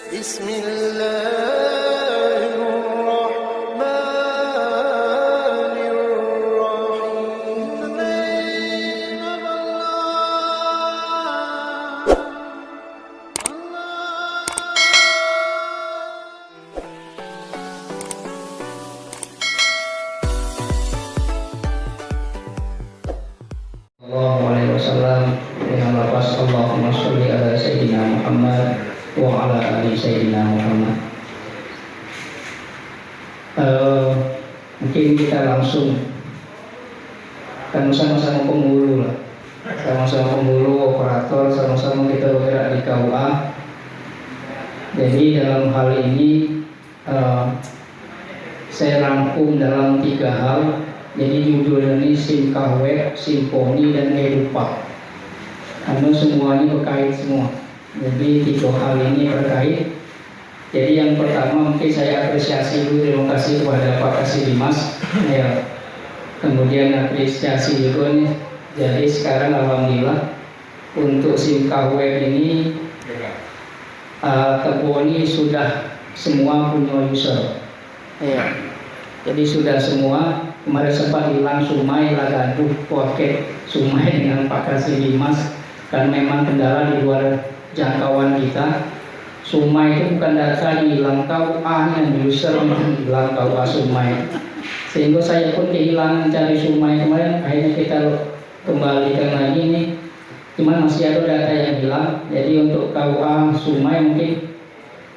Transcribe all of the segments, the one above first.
بسم الله الرحمن الرحيم. In the name of Sallallahu alaihi wasallam dengan lafaz Allahumma sholli ala sayyidina Muhammad wa ala ali sayyidina Muhammad. Mungkin kita langsung kan sama-sama penghulu lah, sama-sama penghulu operator, sama-sama kita bergerak di KUA. Jadi dalam hal ini saya rangkum dalam 3 hal. Jadi judul ini SIMKW, Simponi dan Kehidupan. Karena semuanya berkait semua. Jadi 3 hal ini terkait. Jadi yang pertama mungkin saya apresiasi dulu, terima kasih kepada Pak Kasih Dimas. Ya. Kemudian apresiasi juga nih. Jadi sekarang alhamdulillah untuk SIMKW ini Teboni sudah semua punya user. Ya. Jadi sudah semua. Kemarin sempat hilang Sumai, Lagaduh, Pocket Sumai dengan Pak Kasih Dimas. Karena memang kendala di luar jangkauan kita. Sumai itu bukan data hilang, KUA-nya user hilang KUA Sumai. Sehingga saya pun kehilangan cari Sumai kemarin. Akhirnya kita kembalikan lagi nih. Cuman masih ada data yang hilang. Jadi untuk KUA Sumai mungkin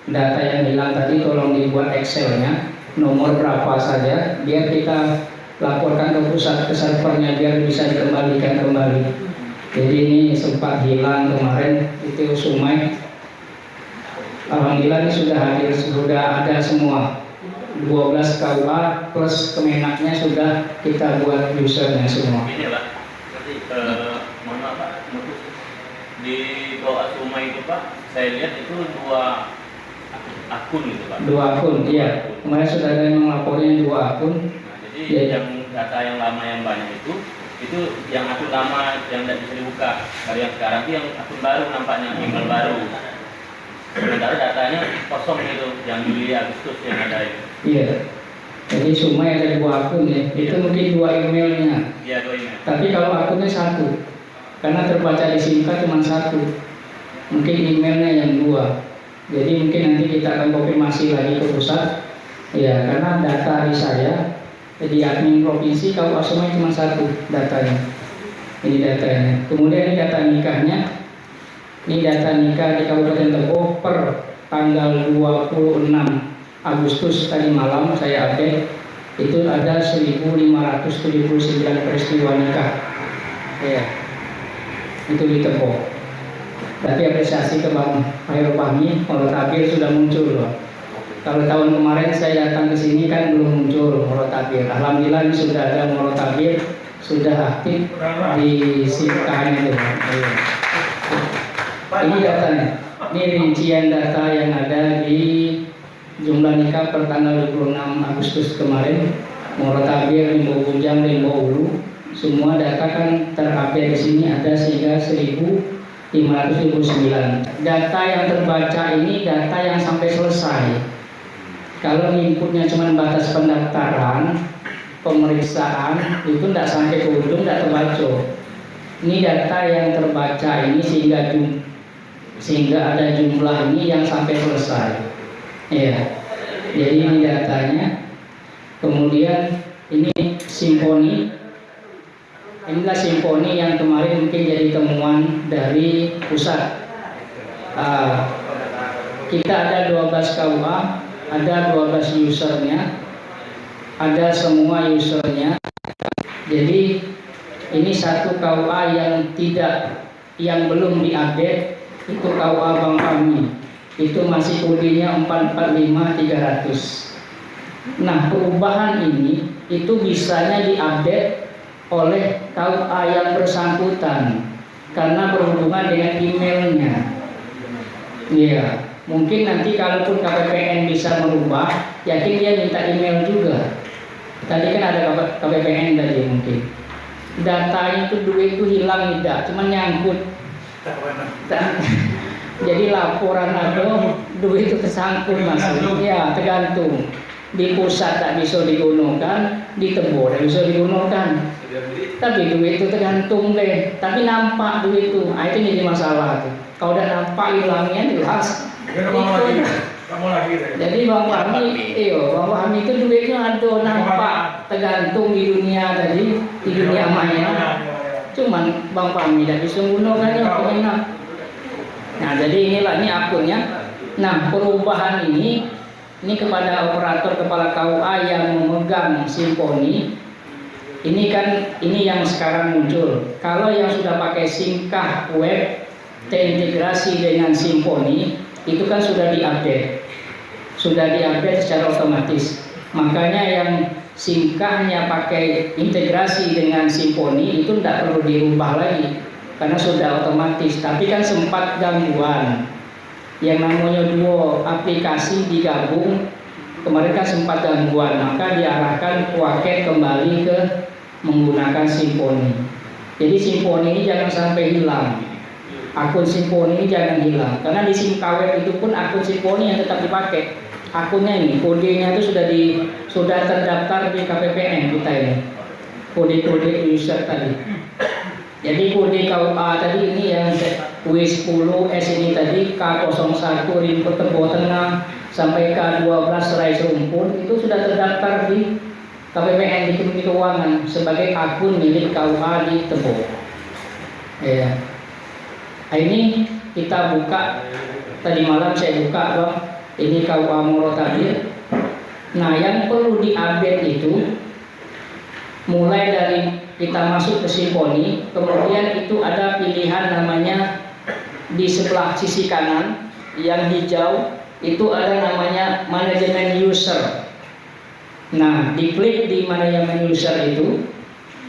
data yang hilang tadi tolong dibuat Excel-nya. Nomor berapa saja biar kita laporkan ke pusat, ke servernya biar bisa dikembalikan kembali. Jadi ini sempat hilang kemarin itu Sumai. Alhamdulillah ini sudah hadir, sudah ada semua 12 KUA plus Kemenaknya sudah kita buat usernya semua. Ini Pak, nanti mohon maaf Pak, di KUA Sumai itu Pak, saya lihat itu 2 akun gitu Pak. 2 akun, iya. Kemarin sudah ada yang melapornya 2 akun. Nah, jadi yang data yang lama yang banyak itu yang akun lama yang tidak bisa dibuka. Kalau yang sekarang itu yang akun baru nampaknya email baru. Sementara datanya kosong gitu, yang Juli Agustus yang ada itu. Iya. Jadi Sumai ada 2 akun ya. Itu mungkin 2 emailnya. Iya, 2 email. Tapi kalau akunnya 1, karena terbaca di SIMKA cuma 1. Mungkin emailnya yang 2. Jadi mungkin nanti kita akan konfirmasi lagi ke pusat. Ya, karena data di saya di admin provinsi KUA Sumai cuma 1 datanya. Ini datanya. Kemudian ini data nikahnya. Ini data nikah di Kabupaten Tebo per tanggal 26 Agustus tadi malam saya update. Itu ada 1579 peristiwa nikah. Ya. Itu di Tebo. Tapi apresiasi ke Bang Khairul Fahmi, kalau tabir sudah muncul loh. Kalau tahun kemarin saya datang ke sini kan belum muncul Morotabir. Alhamdulillah ini sudah ada Morotabir, sudah aktif di SIMKA-nya itu. Ini datanya. Ini rincian data yang ada di jumlah nikah per tanggal 26 Agustus kemarin. Morotabir, Limbo Bujang, Limbo Ulu, semua data kan terupdate di sini ada sehingga 1559. Data yang terbaca ini data yang sampai selesai. Kalau inputnya cuma batas pendaftaran, pemeriksaan, itu tidak sampai ke ujung, tidak terbaca. Ini data yang terbaca ini sehingga ada jumlah ini yang sampai selesai. Ya, jadi ini datanya. Kemudian ini Simponi. Inilah Simponi yang kemarin mungkin jadi temuan dari pusat. Kita ada 12 KUA, ada 12 usernya, ada semua usernya. Jadi ini 1 KUA yang belum diupdate, itu KUA Bang Fahmi. Itu masih kodenya 445300. Nah, perubahan ini itu bisanya diupdate oleh KUA yang bersangkutan karena berhubungan dengan emailnya. Iya, mungkin nanti kalaupun KPPN bisa merubah, yakin dia minta email juga. Tadi kan ada KPPN tadi mungkin. Datanya itu duit itu hilang tidak, cuma nyangkut. Jadi laporan ada duit itu tersangkut mas. Ya tergantung. Di pusat tak bisa digunakan, di Tebo tak bisa digunakan. Tapi duit itu tergantung deh. Tapi nampak duit itu, itu jadi masalah tuh. Kalau udah nampak hilangnya jelas. Kamu lagi deh. Jadi Bang Fahmi itu duitnya ada nampak tergantung di dunia tadi, di dunia maya. Cuman Bang Fahmi tidak bisa menggunakannya pengenap. Nah jadi inilah ini akunnya. Nah perubahan ini kepada operator kepala KUA yang memegang Simponi. Ini yang sekarang muncul. Kalau yang sudah pakai Singkah web terintegrasi dengan Simponi, itu kan sudah diupdate secara otomatis. Makanya yang Singkahnya pakai integrasi dengan Simponi itu tidak perlu dirubah lagi karena sudah otomatis. Tapi kan sempat gangguan. Yang namanya dua aplikasi digabung kemarin kan sempat gangguan, maka diarahkan paket kembali ke menggunakan Simponi. Jadi Simponi ini jangan sampai hilang. Akun Simponi ini jangan hilang karena di Singkah web itu pun akun Simponi yang tetap dipakai. Akunnya ini kodenya itu sudah terdaftar di KPPN kita ini. Kode user tadi. Jadi kode KUA tadi ini yang W10S ini tadi K01 Rimpo Tebo Tengah sampai K12 Serai Serumpun itu sudah terdaftar di KPPN di Kementerian Keuangan sebagai akun milik KUA di Tebo. Ya. Nah, ini kita buka tadi malam saya buka Bang. Ini KUA Morotabir. Nah, yang perlu diupdate itu mulai dari kita masuk ke Simponi, kemudian itu ada pilihan namanya di sebelah sisi kanan yang hijau itu ada namanya manajemen user. Nah, diklik di manajemen user itu,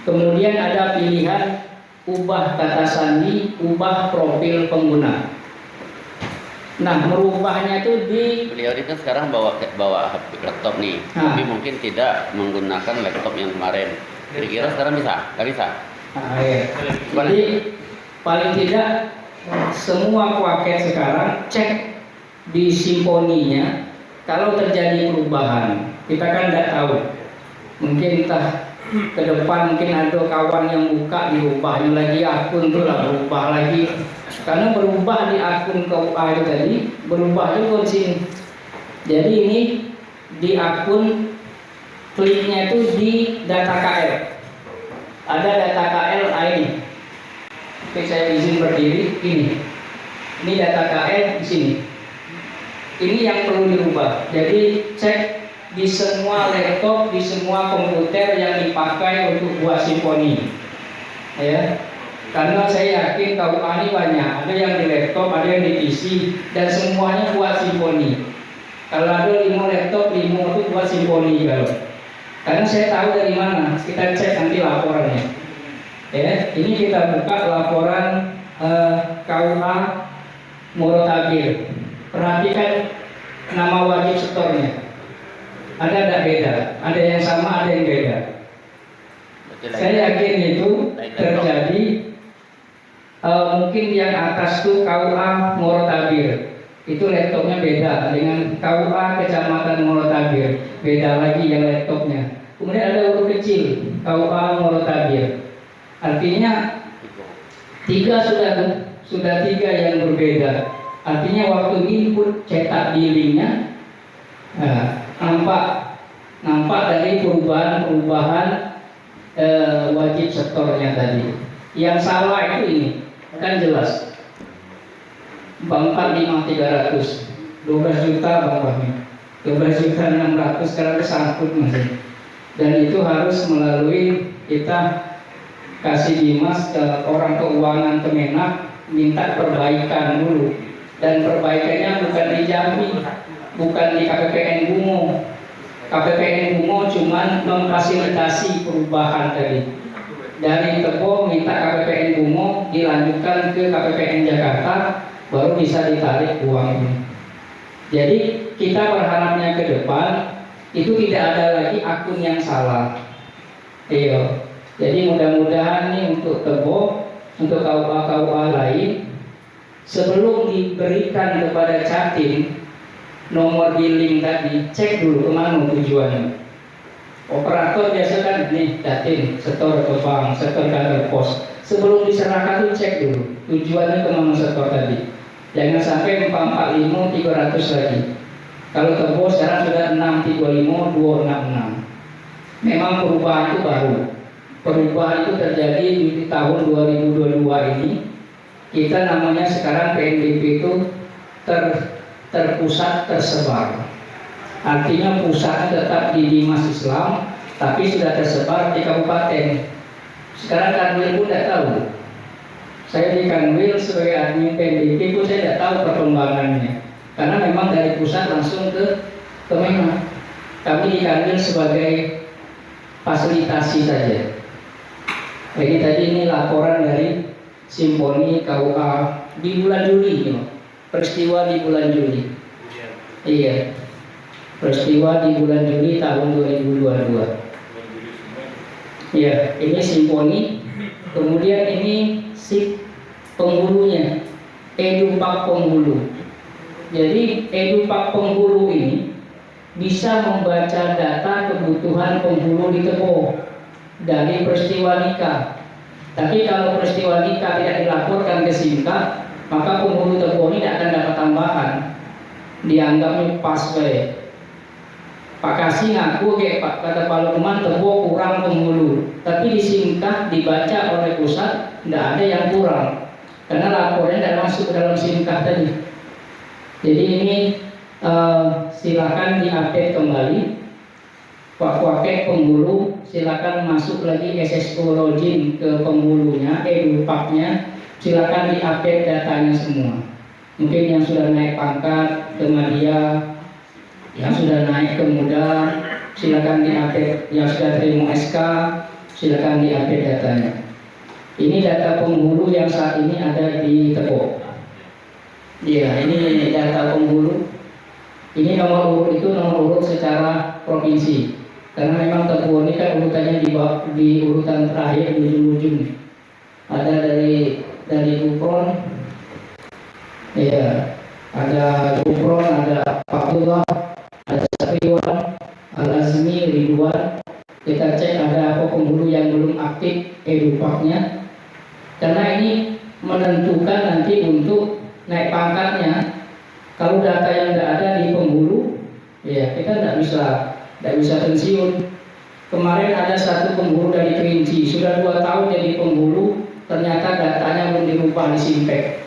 kemudian ada pilihan ubah kata sandi, ubah profil pengguna. Nah, merubahnya itu beliau ini kan sekarang bawa laptop nih, tapi mungkin tidak menggunakan laptop yang kemarin. Kira-kira sekarang bisa? Nggak bisa? Nah, ya. Jadi paling tidak semua paket sekarang cek di Simponinya kalau terjadi perubahan. Kita kan tidak tahu. Mungkin entah ke depan mungkin ada kawan yang buka diubahnya lagi akun tuh lah berubah lagi. Karena berubah di akun KUA itu tadi berubah juga di sini. Jadi ini di akun kliknya itu di data KL. Ada data KL ini. Oke, saya izin berdiri ini. Ini data KL di sini. Ini yang perlu dirubah. Jadi cek di semua laptop, di semua komputer yang dipakai untuk buat Simponi. Ya. Karena saya yakin KUA ini banyak. Ada yang di laptop, ada yang di PC dan semuanya buat Simponi. Kalau ada 5 laptop, 5 itu buat Simponi kalau. Karena saya tahu dari mana, kita cek nanti laporannya. Ya, ini kita buka laporan KUA Morotabir. Perhatikan nama wajib setornya. Ada tidak beda? Ada yang sama, ada yang beda. Saya yakin itu terjadi. Mungkin yang atas itu KUA Morotabir. Itu laptopnya beda dengan KUA Kecamatan Morotabir, beda lagi yang laptopnya. Kemudian ada huruf kecil KUA Morotabir. Artinya sudah tiga yang berbeda. Artinya waktu input cetak di linknya nampak dari perubahan wajib setornya tadi. Yang salah itu ini kan jelas. Bang 45.300 12 juta Bang Fahmi 12.600.000 sekarang kesangkut masih. Dan itu harus melalui kita kasih Dimas ke orang keuangan Kemenak minta perbaikan dulu. Dan perbaikannya bukan di Jambi, bukan di KPPN Bungo. KPPN Bungo cuman memfasilitasi perubahan tadi. Dari Tebo minta KPPN Bungo dilanjutkan ke KPPN Jakarta, baru bisa ditarik uang ini. Jadi kita berharapnya ke depan itu tidak ada lagi akun yang salah. Iya. Jadi mudah-mudahan nih untuk Tebo, untuk KUA lain sebelum diberikan kepada Jatim nomor billing tadi, cek dulu kemana tujuannya. Operator biasa kan nih Jatim, setor ke bank, setor ke pos. Sebelum diserahkan tuh cek dulu tujuannya kemana setor tadi. Jangan sampai 445 300 lagi. Kalau ke pos sekarang sudah 635 266. Memang perubahan itu baru. Perubahan itu terjadi di tahun 2022 ini. Kita namanya sekarang PNBP itu terpusat, tersebar. Artinya pusatnya tetap di Dimas Islam, tapi sudah tersebar di kabupaten. Sekarang Kanwil pun tidak tahu. Saya di Kanwil sebagai admin PNBP pun saya tidak tahu perkembangannya, karena memang dari pusat langsung ke Kemenang. Kami di Kanwil sebagai fasilitasi saja. Jadi tadi ini laporan dari Simponi KUA di bulan Juli, peristiwa di bulan Juli. Iya, peristiwa di bulan Juli tahun 2022. Iya, ini Simponi. Kemudian ini si penghulunya, Edupak Penghulu. Jadi Edupak Penghulu ini bisa membaca data kebutuhan penghulu di Tebo dari peristiwa nikah. Tapi kalau peristiwa nikah tidak dilaporkan ke Simka, maka penghulu Tebo ini tidak akan dapat tambahan. Dianggapnya pas baik. Pak Kasih ngaku kayak Pak kata Pak Lukman Tebo kurang penghulu. Tapi di Simka dibaca oleh pusat tidak ada yang kurang, karena lapornya tidak masuk ke dalam Simka tadi. Jadi ini silakan diupdate kembali. Pak Wakil penghulu silakan masuk lagi SSO login ke penghulunya, edupaknya, silakan diupdate datanya semua. Mungkin yang sudah naik pangkat ke media, yang sudah naik ke muda, silakan diupdate. Yang sudah terima SK, silakan diupdate datanya. Ini data penghulu yang saat ini ada di Tebo. Iya, ini data penghulu. Ini nomor urut itu nomor urut secara provinsi. Karena memang Tebo ini kan urutannya di urutan terakhir di ujung-ujung. Ada dari Gupron, ya, ada Gupron, ada Abdullah, ada Sapriwan, Al-Azmi, Ridwan. Kita cek ada apa penghulu yang belum aktif edupaknya. Karena ini menentukan nanti untuk naik pangkatnya. Kalau data yang tidak ada di penghulu, ya kita tidak bisa pensiun. Kemarin ada satu penghulu dari Kerinci, sudah 2 tahun jadi penghulu, ternyata datanya belum dirubah di Simpek.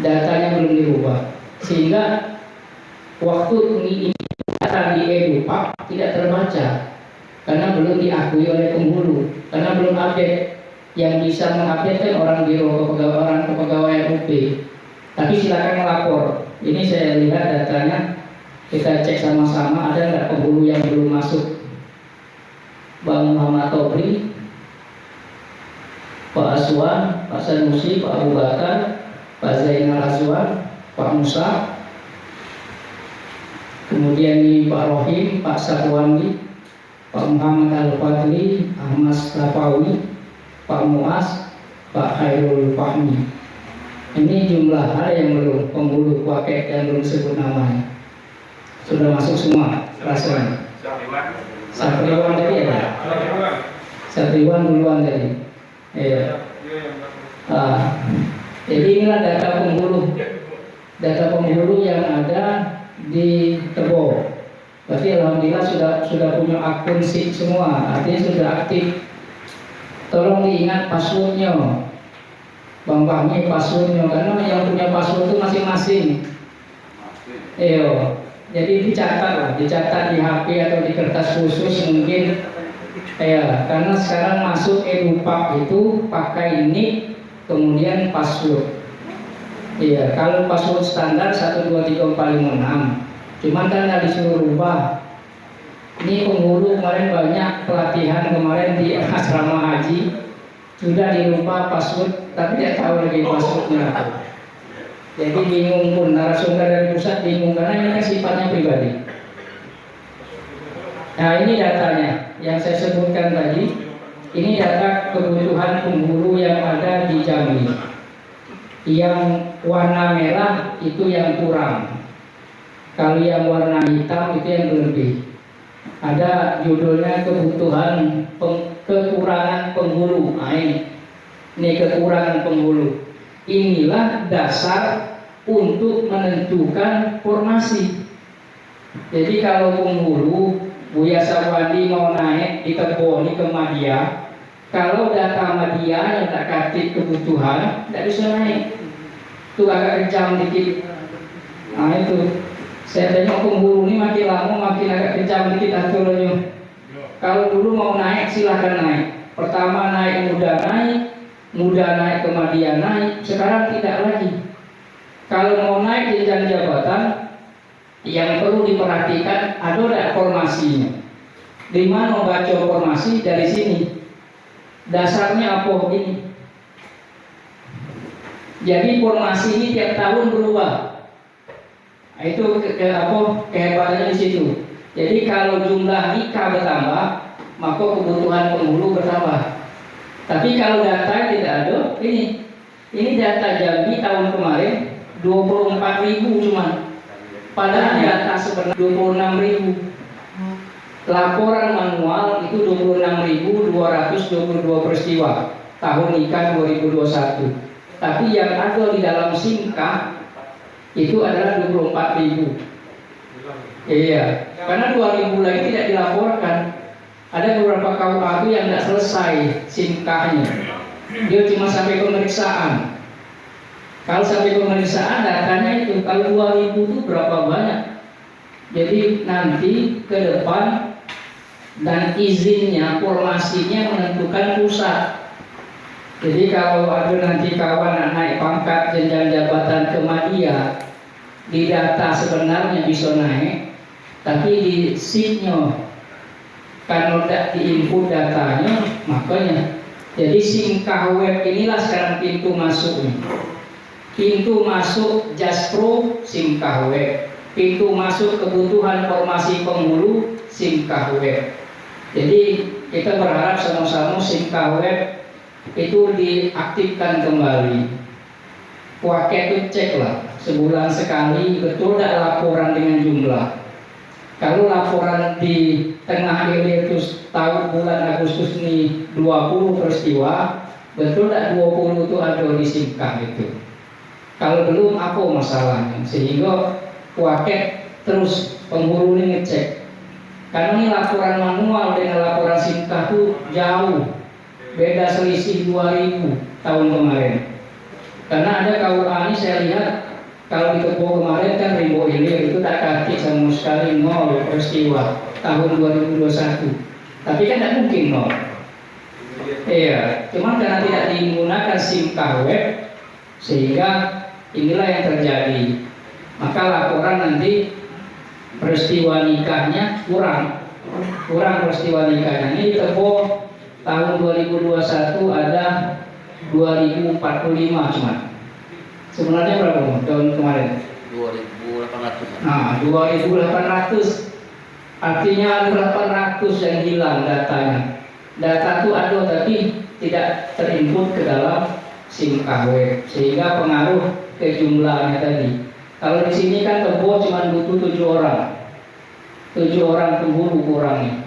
Datanya belum dirubah, sehingga waktu ini data di edupak tidak terbaca karena belum diakui oleh penghulu, karena belum update. Yang bisa mengupdate kan orang biro kepegawaian UP. Tapi silakan melapor. Ini saya lihat datanya, kita cek sama-sama ada nggak penghulu yang belum masuk. Bang Muhammad Tobri, Pak Aswan, Pak Sanusi, Pak Abu Bakar, Pak Zainal Aswan, Pak Musa, kemudian ini Pak Rohim, Pak Satwandi, Pak Muhammad Al-Fadli, Ahmad Lapawi, Pak Muas, Pak Khairul Fahmi. Ini jumlah hal yang belum penghulu Wakil yang belum sebut namanya. Sudah masuk semua rasanya. Satriwan tadi ada. Satriwan duluan tadi. Iya. Jadi inilah data penghulu yang ada di Tebo. Berarti alhamdulillah sudah punya akun SIP semua, artinya sudah aktif. Tolong diingat passwordnya, Bang Fahmi, passwordnya, karena yang punya password itu masing-masing. Jadi dicatat di HP atau di kertas khusus mungkin. Karena sekarang masuk edupak itu pakai nick kemudian password. Kalau password standar 1234556, cuman kan nggak disuruh rubah. Ini penghulu kemarin banyak pelatihan kemarin di asrama haji, sudah dirubah password tapi tidak tahu lagi passwordnya apa. Jadi bingung pun, narasumber dari pusat bingung karena ini kan sifatnya pribadi. Nah ini datanya yang saya sebutkan tadi. Ini data kebutuhan penghulu yang ada di Jambi. Yang warna merah itu yang kurang. Kalau yang warna hitam itu yang berlebih. Ada judulnya kekurangan penghulu. Nah, ini kekurangan penghulu. Inilah dasar untuk menentukan formasi. Jadi kalau penghulu Buya Sawandi mau naik di Tebo, di Kemadya, kalau data media yang tak katik kebutuhan, tidak bisa naik. Itu agak kencang dikit. Nah itu, saya tengok penghulu ini makin lama makin agak kencang dikit aturannya. Kalau dulu mau naik silahkan naik. Pertama naik muda naik Kemadya naik. Sekarang tidak lagi. Kalau mau naik jenjang jabatan, yang perlu diperhatikan ada tidak formasinya. Di mana baca formasi dari sini? Dasarnya apa ini? Jadi formasi ini tiap tahun berubah. Itu kehebatannya di situ. Jadi kalau jumlah nikah bertambah, maka kebutuhan penghulu bertambah. Tapi kalau data tidak ada, ini data Jambi tahun kemarin 24.000 cuman. Padahal data sebenarnya 26.000. Laporan manual itu 26.222 peristiwa tahun nikah 2021. Tapi yang ada di dalam SIMKA itu adalah 24.000. Iya, karena 2.000 lagi tidak dilaporkan. Ada beberapa KUA itu yang tidak selesai SIMKA-nya. Dia cuma sampai pemeriksaan. Kalau sampai pemeriksaan datanya itu, kalau 2.000 itu berapa banyak? Jadi nanti ke depan dan izinnya, formasinya menentukan pusat. Jadi kalau ada nanti kawan naik pangkat jenjang jabatan Kemadya, di data sebenarnya bisa naik, tapi di SIM-nya karena tidak diinput datanya, makanya. Jadi SIMKA web inilah sekarang pintu masuknya. Pintu masuk Jaspro SIMKA web. Pintu masuk kebutuhan formasi penghulu SIMKA web. Jadi kita berharap sama-sama SIMKA web itu diaktifkan kembali. Pakai itu cek lah sebulan sekali betul tidak laporan dengan jumlah. Kalau laporan di tengah ini itu tahun bulan Agustus ini 20 peristiwa, betul tidak 20 itu ada di SIMKA itu. Kalau belum apa masalahnya? Sehingga pakai terus penghulu ini ngecek. Karena ini laporan manual dengan laporan SIMKA itu jauh, beda selisih 2.000 tahun kemarin. Karena ada KUA ini saya lihat kalau di Tebo kemarin kan Rimbo Hilir itu tak katik sama sekali 0 peristiwa tahun 2021. Tapi kan tidak mungkin 0. Iya, cuma karena tidak digunakan SIMKA web sehingga inilah yang terjadi. Maka laporan nanti peristiwa nikahnya kurang peristiwa nikahnya. Ini Tebo tahun 2021 ada 2045 cuma. Sebenarnya berapa tahun kemarin? 2.800. Nah, 2.800. Artinya ada 800 yang hilang datanya. Data itu ada tapi tidak terinput ke dalam SIMKA web sehingga pengaruh ke jumlahnya tadi. Kalau di sini kan Tebo cuma butuh 7 orang. 7 orang penghulu kurangnya.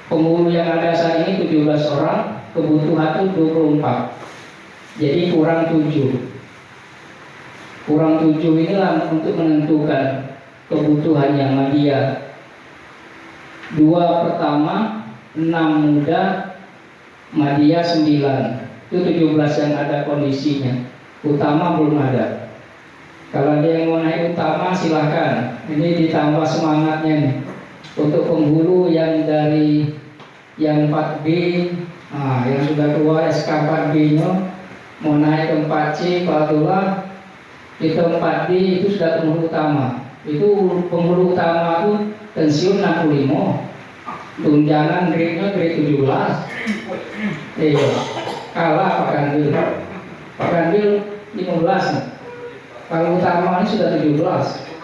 Penghulu yang ada saat ini 17 orang, kebutuhan itu 24. Jadi kurang 7. Kurang 7 inilah untuk menentukan kebutuhannya Madya. 2 pertama 6 muda, Madya 9. Itu 17 yang ada kondisinya. Utama belum ada. Kalau ada yang mau naik utama silahkan. Ini ditambah semangatnya nih. Untuk penghulu yang dari yang 4B, yang sudah keluar SK 4B-nya mau naik ke 4C, Fatullah di 4D itu sudah penghulu utama. Itu penghulu utama itu pensiun 65, tunjangan grade-nya grade 17. Kalah Pak Kandil. Pak Kandil 15. Kalau utama ini sudah 17. 17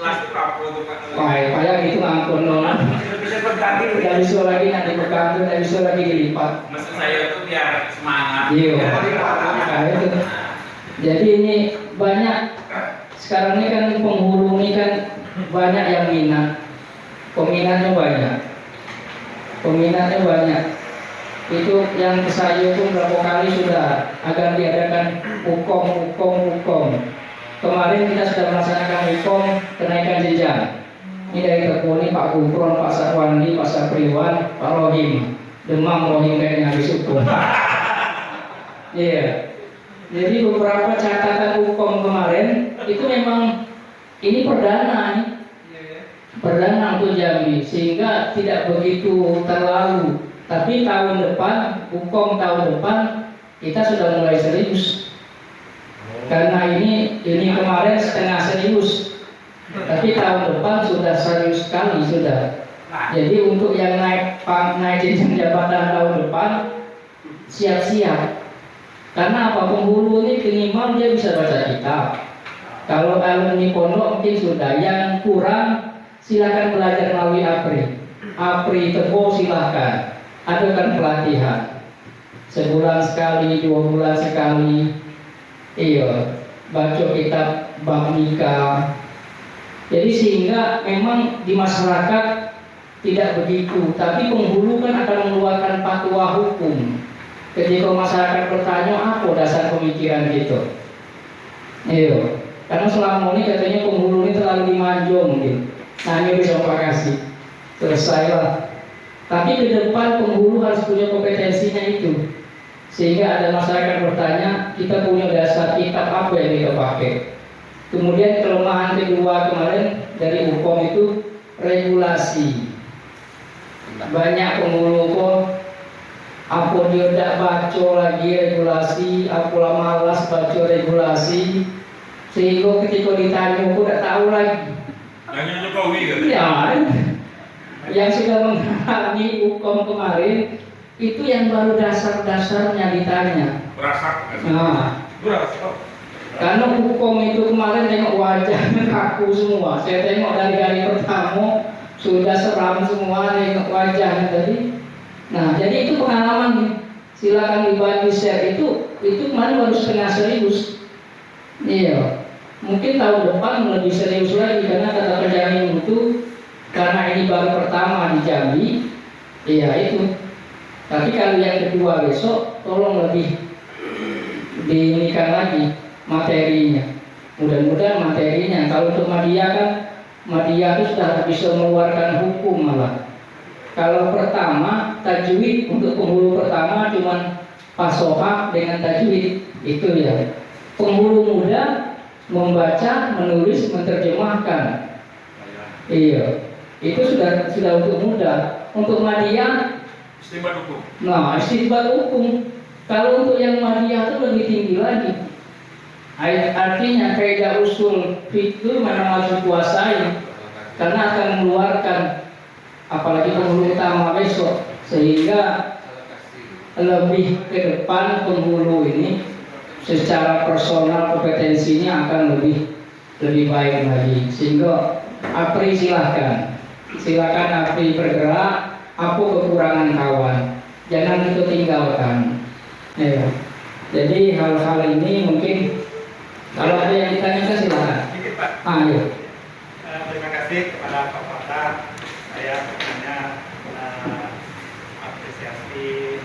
itu berapa untuk Pak? Payah itu ngampun nona. Bisa berganti. Tidak bisa lagi nanti berganti, tidak bisa lagi dilipat. Maksud saya itu biar semangat. Iya. Nah, itu. Jadi ini banyak sekarang ini kan penghulu ini kan banyak yang minat, peminatnya banyak. Itu yang ke saya pun berapa kali sudah agar diadakan hukum. Kemarin kita sudah melaksanakan hukum kenaikan jenjang. Ini dari Tepuni, Pak Gufron, Pak Sarwandi, Pak Sapriwan, Pak Rohim. Demam Rohim kayaknya habis hukum. Iya. Jadi beberapa catatan hukum kemarin itu memang ini perdana untuk Jambi, sehingga tidak begitu terlalu. Tapi tahun depan, hukum tahun depan kita sudah mulai serius. Karena ini kemarin setengah serius, tapi tahun depan sudah serius sekali sudah. Jadi untuk yang naik jenjang jabatan tahun depan siap-siap. Karena apa? Penghulu ini minimal dia bisa baca kitab. Kalau alumni pondok mungkin sudah. Yang kurang silakan belajar melalui APRI Tebo silakan. Adakan pelatihan sebulan sekali, 2 bulan sekali. Iya, baca kitab bab nikah. Jadi sehingga memang di masyarakat tidak begitu. Tapi penghulu kan akan mengeluarkan fatwa hukum. Ketika masyarakat bertanya apa dasar pemikiran gitu, iya, karena selama ini katanya penghulu ini terlalu dimanjung mungkin. Nah ini bisa kasih selesailah. Tapi ke depan penghulu harus punya kompetensinya itu, sehingga ada masyarakat bertanya kita punya dasar kitab apa yang kita pakai. Kemudian kelemahan kedua kemarin dari hukum itu regulasi. Banyak penghulu kok apa dia tidak baca lagi regulasi, apa malas baca regulasi, sehingga ketika ditanya aku tidak tahu lagi. Nanya Jokowi kan? Ya, yang sudah mengalami hukum kemarin itu yang baru dasar-dasarnya ditanya. Berasak. Nah, Berasak. karena hukum itu kemarin tengok wajahnya kaku semua. Saya tengok dari hari pertama sudah seram semua tengok wajahnya tadi. Nah, jadi itu pengalaman. Silakan dibantu share itu kemarin baru setengah serius. Iya. Mungkin tahun depan lebih serius lagi karena kata penjamin itu karena ini baru pertama di Jambi. Iya itu. Tapi kalau yang kedua besok tolong lebih diinikan lagi materinya. Mudah-mudahan materinya. Kalau untuk Madya kan Madya itu sudah bisa mengeluarkan hukum malah. Kalau pertama tajwid untuk penghulu pertama cuman pasoha dengan tajwid itu ya. Penghulu muda membaca, menulis, menerjemahkan. Iya. Itu sudah untuk muda. Untuk Madya Istimbat hukum. nah, istimbat hukum. Kalau untuk yang Madya itu lebih tinggi lagi. Artinya kaidah usul fikih mana harus dikuasai karena akan mengeluarkan apalagi penghulu utama besok, sehingga lebih ke depan penghulu ini secara personal kompetensinya akan lebih baik lagi. Sehingga APRI silakan APRI bergerak. Apa kekurangan kawan, jangan itu tinggalkan. Ya. Jadi hal-hal ini mungkin kalau ada yang ditanyakan silakan. Sedikit Pak. Iya. Terima kasih kepada Pak Fatah. Saya hanya apresiasi